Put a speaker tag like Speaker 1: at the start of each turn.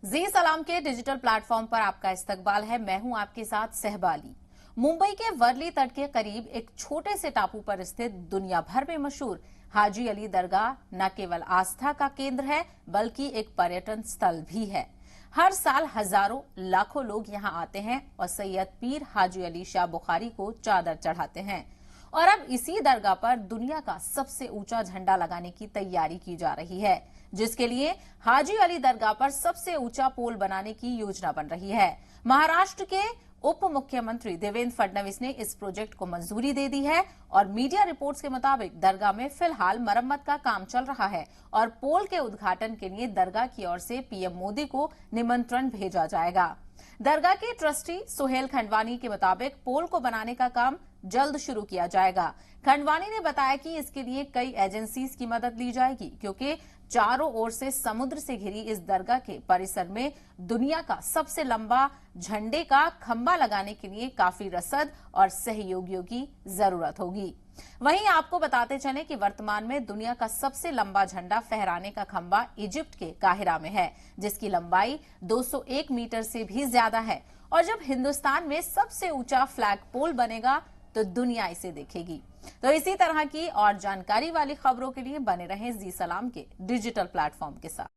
Speaker 1: जी सलाम के digital platform पर आपका इस्तकबाल है। मैं हूं आपके साथ सहबाली। मुंबई के वर्ली तट के करीब एक छोटे से टापू पर स्थित दुनिया भर में मशहूर हाजी अली दरगाह न केवल आस्था का केंद्र है बल्कि एक पर्यटन स्थल भी है। हर साल हजारों लाखों लोग यहां आते हैं और सैयद पीर हाजी अली शाह बुखारी को चादर चढ़ाते हैं। और अब इसी दरगाह पर दुनिया का सबसे ऊंचा झंडा लगाने की तैयारी की जा रही है, जिसके लिए हाजी अली दरगाह पर सबसे ऊंचा पोल बनाने की योजना बन रही है। महाराष्ट्र के उप मुख्यमंत्री देवेंद्र फडणवीस ने इस प्रोजेक्ट को मंजूरी दे दी है और मीडिया रिपोर्ट्स के मुताबिक दरगाह में फिलहाल मरम्मत का काम चल रहा है और पोल के उद्घाटन के लिए दरगाह की ओर से पीएम मोदी को निमंत्रण भेजा जाएगा। दरगाह के ट्रस्टी सुहेल खंडवानी के मुताबिक पोल को बनाने का काम जल्द शुरू किया जाएगा। खंडवानी ने बताया कि इसके लिए कई एजेंसीज की मदद ली जाएगी, क्योंकि चारों ओर से समुद्र से घिरी इस दरगाह के परिसर में दुनिया का सबसे लंबा झंडे का खंभा लगाने के लिए काफी रसद और सहयोगियों की जरूरत होगी। वहीं आपको बताते चलें कि वर्तमान में दुनिया का सबसे लंबा झंडा फहराने का खंभा इजिप्ट के काहिरा में है, जिसकी लंबाई 201 मीटर से भी ज्यादा है। और जब हिंदुस्तान में सबसे ऊंचा फ्लैग पोल बनेगा तो दुनिया इसे देखेगी। तो इसी तरह की और जानकारी वाली खबरों के लिए बने रहें जी सलाम के डिजिटल प्लेटफॉर्म के साथ।